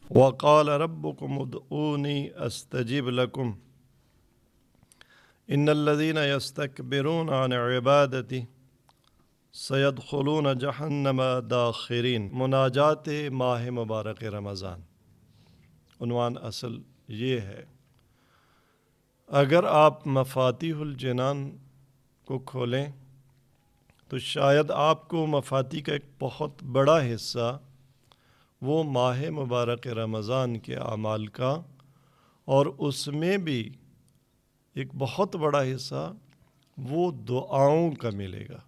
وقال ربكم ادعوني استجب لكم ان الذين يستكبرون عن عبادتي سيدخلون جہنم داخرین۔ مناجات ماہ مبارک رمضان، عنوان اصل یہ ہے۔ اگر آپ مفاتیح الجنان کو کھولیں تو شاید آپ کو مفاتیح کا ایک بہت بڑا حصہ وہ ماہ مبارک رمضان کے اعمال کا، اور اس میں بھی ایک بہت بڑا حصہ وہ دعاؤں کا ملے گا۔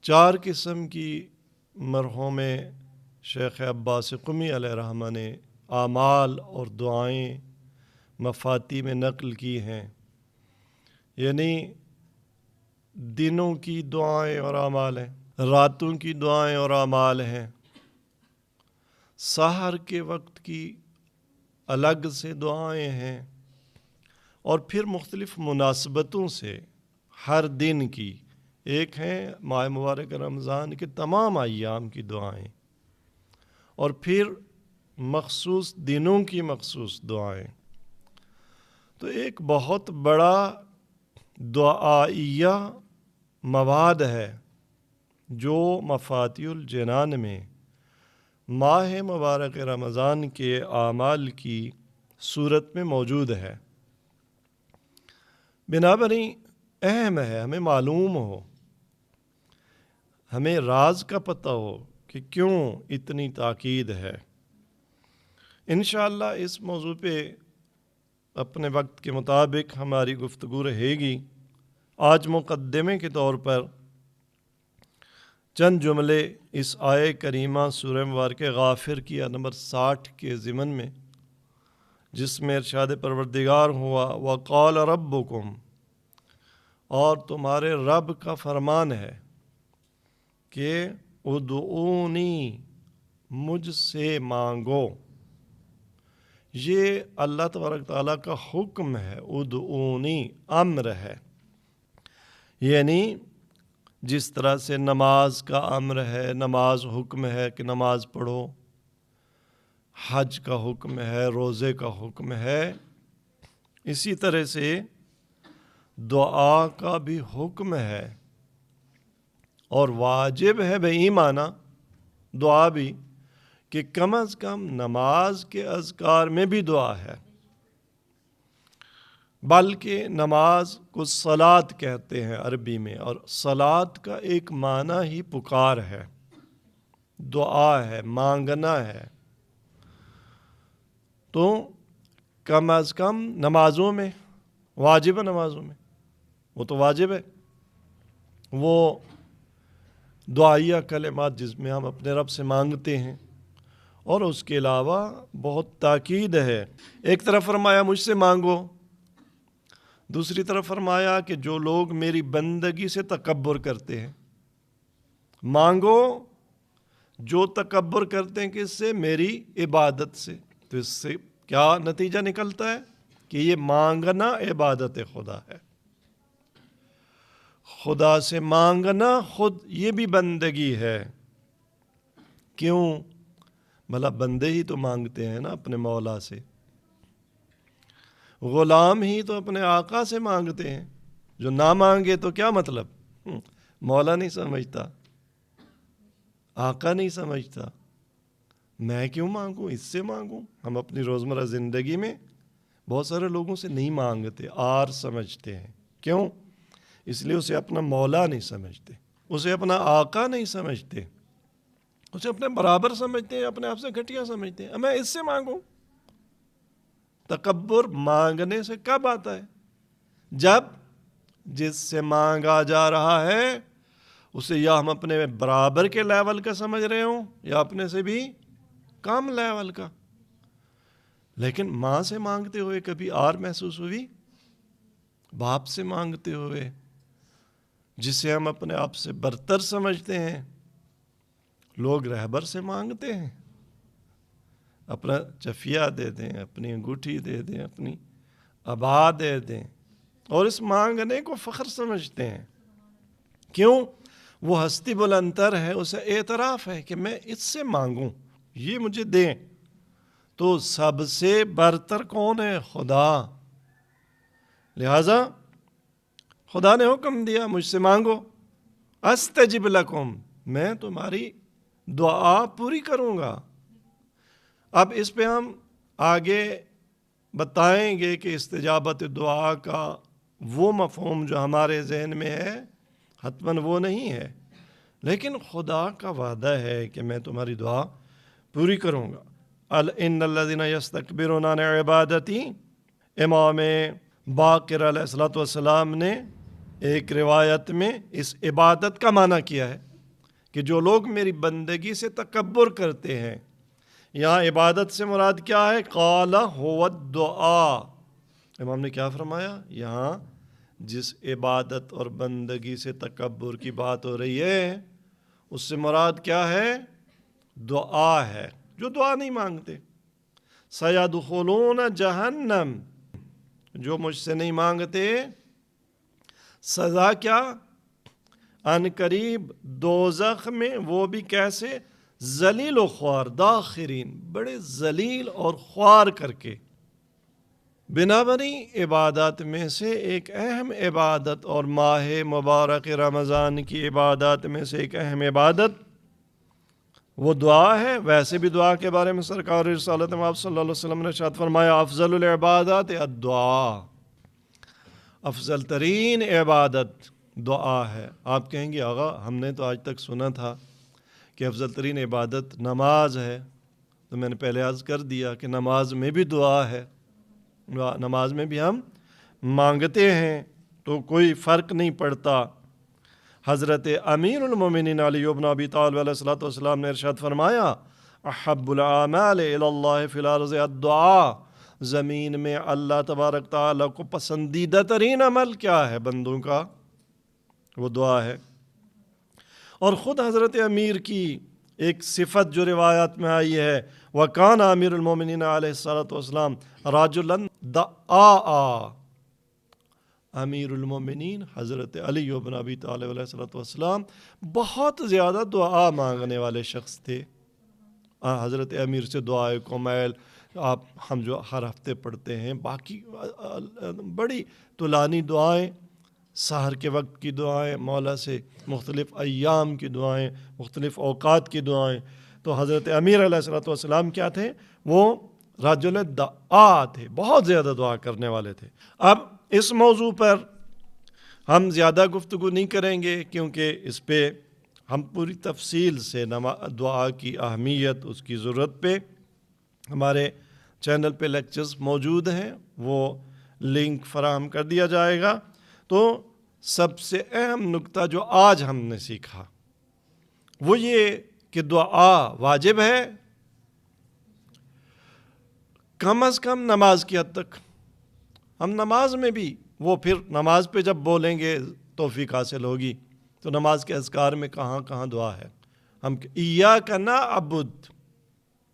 4 قسم کی مرحوم شیخ عباس قمی علیہ رحمہ نے اعمال اور دعائیں مفاتیح میں نقل کی ہیں، یعنی دنوں کی دعائیں اور اعمال ہیں، راتوں کی دعائیں اور اعمال ہیں، سحر کے وقت کی الگ سے دعائیں ہیں، اور پھر مختلف مناسبتوں سے ہر دن کی ایک ہیں ماہ مبارک رمضان کے تمام ایام کی دعائیں، اور پھر مخصوص دنوں کی مخصوص دعائیں۔ تو ایک بہت بڑا دعائیہ مواد ہے جو مفاتیح الجنان میں ماہ مبارک رمضان کے اعمال کی صورت میں موجود ہے۔ بنابراین اہم ہے ہمیں معلوم ہو، ہمیں راز کا پتہ ہو کہ کیوں اتنی تاکید ہے۔ انشاءاللہ اس موضوع پہ اپنے وقت کے مطابق ہماری گفتگو رہے گی۔ آج مقدمے کے طور پر چند جملے اس آیہ کریمہ سورہ مبارکہ غافر کی نمبر 60 کے ضمن میں، جس میں ارشاد پروردگار ہوا وقال ربکم، اور تمہارے رب کا فرمان ہے کہ ادعونی، مجھ سے مانگو۔ یہ اللہ تبارک تعالیٰ کا حکم ہے، ادعونی امر ہے، یعنی جس طرح سے نماز کا امر ہے، نماز حکم ہے کہ نماز پڑھو، حج کا حکم ہے، روزے کا حکم ہے، اسی طرح سے دعا کا بھی حکم ہے، اور واجب ہے بے ایمانہ دعا بھی کہ کم از کم نماز کے اذکار میں بھی دعا ہے، بلکہ نماز کو صلاۃ کہتے ہیں عربی میں، اور صلاۃ کا ایک معنی ہی پکار ہے، دعا ہے، مانگنا ہے۔ تو کم از کم نمازوں میں، واجب نمازوں میں، وہ تو واجب ہے، وہ دعائیہ کلمات جس میں ہم اپنے رب سے مانگتے ہیں، اور اس کے علاوہ بہت تاکید ہے۔ ایک طرف فرمایا مجھ سے مانگو، دوسری طرف فرمایا کہ جو لوگ میری بندگی سے تکبر کرتے ہیں، مانگو جو تکبر کرتے ہیں کہ اس سے میری عبادت سے۔ تو اس سے کیا نتیجہ نکلتا ہے کہ یہ مانگنا عبادت خدا ہے، خدا سے مانگنا خود یہ بھی بندگی ہے۔ کیوں؟ بھلا بندے ہی تو مانگتے ہیں نا اپنے مولا سے، غلام ہی تو اپنے آقا سے مانگتے ہیں، جو نہ مانگے تو کیا مطلب؟ مولا نہیں سمجھتا، آقا نہیں سمجھتا، میں کیوں مانگوں، اس سے مانگوں۔ ہم اپنی روزمرہ زندگی میں بہت سارے لوگوں سے نہیں مانگتے، آر سمجھتے ہیں۔ کیوں؟ اس لیے اسے اپنا مولا نہیں سمجھتے، اسے اپنا آقا نہیں سمجھتے، اسے اپنے برابر سمجھتے ہیں، اپنے آپ سے گھٹیا سمجھتے ہیں، میں اس سے مانگوں۔ تکبر مانگنے سے کب آتا ہے؟ جب جس سے مانگا جا رہا ہے اسے یا ہم اپنے برابر کے لیول کا سمجھ رہے ہوں یا اپنے سے بھی کم لیول کا۔ لیکن ماں سے مانگتے ہوئے کبھی آر محسوس ہوئی؟ باپ سے مانگتے ہوئے، جسے ہم اپنے آپ سے برتر سمجھتے ہیں، لوگ رہبر سے مانگتے ہیں، اپنا چفیہ دے دیں، اپنی انگوٹھی دے دیں، اپنی ابا دے دیں، اور اس مانگنے کو فخر سمجھتے ہیں۔ کیوں؟ وہ ہستی بلندر ہے، اسے اعتراف ہے کہ میں اس سے مانگوں، یہ مجھے دیں، تو سب سے برتر کون ہے؟ خدا۔ لہذا خدا نے حکم دیا مجھ سے مانگو، استجب لکم، میں تمہاری دعا پوری کروں گا۔ اب اس پہ ہم آگے بتائیں گے کہ استجابت دعا کا وہ مفہوم جو ہمارے ذہن میں ہے حتماً وہ نہیں ہے، لیکن خدا کا وعدہ ہے کہ میں تمہاری دعا پوری کروں گا۔ ان الذین یستکبرون عن عبادتی، امام باقر علیہ السلام نے ایک روایت میں اس عبادت کا معنی کیا ہے کہ جو لوگ میری بندگی سے تکبر کرتے ہیں۔ یہاں عبادت سے مراد کیا ہے؟ قال هو الدعاء، امام نے کیا فرمایا؟ یہاں جس عبادت اور بندگی سے تکبر کی بات ہو رہی ہے اس سے مراد کیا ہے؟ دعا ہے، جو دعا نہیں مانگتے۔ سیدخلون جہنم، جو مجھ سے نہیں مانگتے سزا کیا؟ ان قریب دوزخ میں، وہ بھی کیسے؟ ذلیل و خوار، داخرین، بڑے ذلیل اور خوار کر کے۔ بنابراً عبادات میں سے ایک اہم عبادت اور ماہ مبارک رمضان کی عبادات میں سے ایک اہم عبادت وہ دعا ہے۔ ویسے بھی دعا کے بارے میں سرکار رسالت آپ صلی اللہ علیہ وسلم نے ارشاد فرمایا افضل العبادات الدعاء، افضل ترین عبادت دعا ہے۔ آپ کہیں گے آقا ہم نے تو آج تک سنا تھا کہ افضل ترین عبادت نماز ہے، تو میں نے پہلے عرض کر دیا کہ نماز میں بھی دعا ہے، نماز میں بھی ہم مانگتے ہیں، تو کوئی فرق نہیں پڑتا۔ حضرت امیر المومنین علی بن ابی طالب علیہ السلام نے ارشاد فرمایا احب الاعمال الی اللہ فی الارض الدعاء، زمین میں اللہ تبارک تعالیٰ کو پسندیدہ ترین عمل کیا ہے بندوں کا؟ وہ دعا ہے۔ اور خود حضرت امیر کی ایک صفت جو روایات میں آئی ہے، وَكَانَ امیر المومنین علیہ السلام رَجُلًا دعاء، امیر المومنین حضرت علی بن ابی طالب علیہ السلام بہت زیادہ دعا مانگنے والے شخص تھے۔ حضرت امیر سے دعائے کمیل ہم جو ہر ہفتے پڑھتے ہیں، باقی بڑی طولانی دعائیں، سحر کے وقت کی دعائیں، مولا سے مختلف ایام کی دعائیں، مختلف اوقات کی دعائیں، تو حضرت امیر علیہ السلام کیا تھے؟ وہ رجل دعا تھے، بہت زیادہ دعا کرنے والے تھے۔ اب اس موضوع پر ہم زیادہ گفتگو نہیں کریں گے کیونکہ اس پہ ہم پوری تفصیل سے دعا کی اہمیت، اس کی ضرورت پہ ہمارے چینل پہ لیکچرز موجود ہیں، وہ لنک فراہم کر دیا جائے گا۔ تو سب سے اہم نکتہ جو آج ہم نے سیکھا وہ یہ کہ دعا واجب ہے، کم از کم نماز کی حد تک۔ ہم نماز میں بھی وہ پھر نماز پہ جب بولیں گے توفیق حاصل ہوگی، تو نماز کے اذکار میں کہاں کہاں دعا ہے۔ ہم ایاک نعبد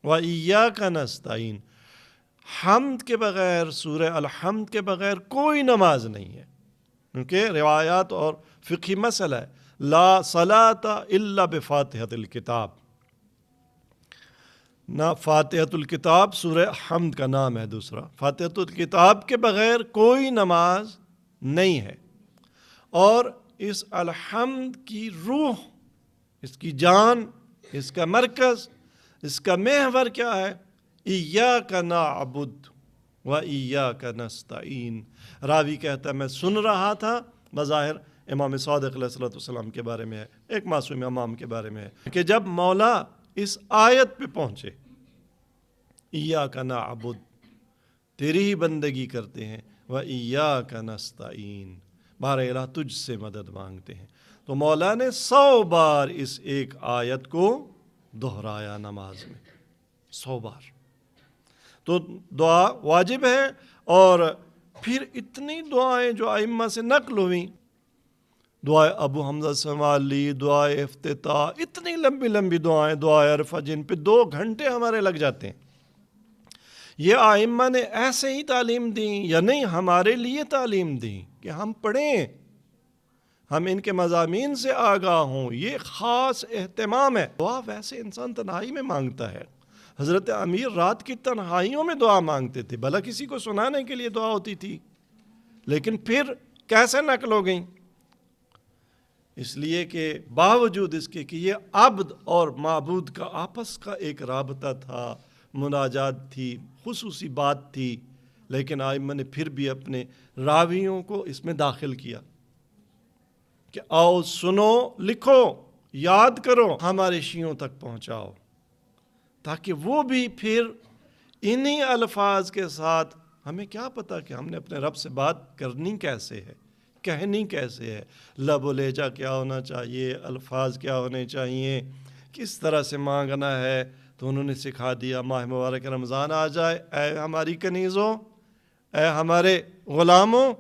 و ایاک نستعین، حمد کے بغیر، سورہ الحمد کے بغیر کوئی نماز نہیں ہے، کیونکہ روایات اور فقہی مسئلہ ہے لا صلاۃ الا بفاتحۃ الکتاب، نہ فاتحۃ الکتاب سورہ حمد کا نام ہے دوسرا، فاتحۃ الکتاب کے بغیر کوئی نماز نہیں ہے۔ اور اس الحمد کی روح، اس کی جان، اس کا مرکز، اس کا محور کیا ہے؟ ایاک نعبد و ایاک نستعین۔ راوی کہتا ہے میں سن رہا تھا، بظاہر امام صادق علیہ السلام کے بارے میں ہے، ایک معصوم امام کے بارے میں ہے، کہ جب مولا اس آیت پہ پہنچے ایاک نعبد، تیری ہی بندگی کرتے ہیں، و ایاک نستعین، بار الہ تجھ سے مدد مانگتے ہیں، تو مولا نے 100 بار اس ایک آیت کو دہرایا نماز میں، 100 بار۔ تو دعا واجب ہے، اور پھر اتنی دعائیں جو ائمہ سے نقل ہوئیں، دعائے ابو حمزہ سمالی، دعائے افتتاح، اتنی لمبی لمبی دعائیں، دعائے عرفہ، جن پہ 2 گھنٹے ہمارے لگ جاتے ہیں، یہ ائمہ نے ایسے ہی تعلیم دیں یا نہیں ہمارے لیے تعلیم دیں کہ ہم پڑھیں، ہم ان کے مضامین سے آگاہ ہوں، یہ خاص اہتمام ہے۔ دعا ویسے انسان تنہائی میں مانگتا ہے، حضرت امیر رات کی تنہائیوں میں دعا مانگتے تھے، بھلا کسی کو سنانے کے لیے دعا ہوتی تھی، لیکن پھر کیسے نقل ہو گئیں؟ اس لیے کہ باوجود اس کے کہ یہ عبد اور معبود کا آپس کا ایک رابطہ تھا، مناجات تھی، خصوصی بات تھی، لیکن ائمہ نے پھر بھی اپنے راویوں کو اس میں داخل کیا کہ آؤ سنو، لکھو، یاد کرو، ہمارے شیعوں تک پہنچاؤ، تاکہ وہ بھی پھر انہی الفاظ کے ساتھ، ہمیں کیا پتہ کہ ہم نے اپنے رب سے بات کرنی کیسے ہے، کہنی کیسے ہے، لب و لہجہ کیا ہونا چاہیے، الفاظ کیا ہونے چاہیے، کس طرح سے مانگنا ہے، تو انہوں نے سکھا دیا۔ ماہ مبارک رمضان آ جائے، اے ہماری کنیزوں، اے ہمارے غلاموں،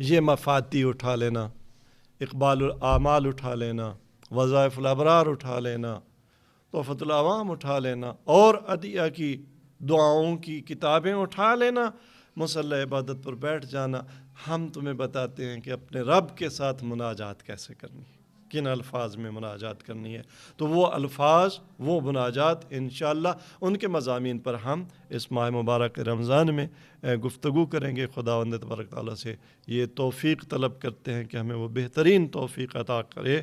یہ مفاتی اٹھا لینا، اقبال الاعمال اٹھا لینا، وظائف الابرار اٹھا لینا، تحفۃ العوام اٹھا لینا، اور عدیہ کی دعاؤں کی کتابیں اٹھا لینا، مصلی عبادت پر بیٹھ جانا۔ ہم تمہیں بتاتے ہیں کہ اپنے رب کے ساتھ مناجات کیسے کرنی ہے، کن الفاظ میں مناجات کرنی ہے۔ تو وہ الفاظ، وہ مناجات انشاءاللہ ان کے مضامین پر ہم اس ماہ مبارک رمضان میں گفتگو کریں گے۔ خداوند تبارک تعالیٰ سے یہ توفیق طلب کرتے ہیں کہ ہمیں وہ بہترین توفیق عطا کرے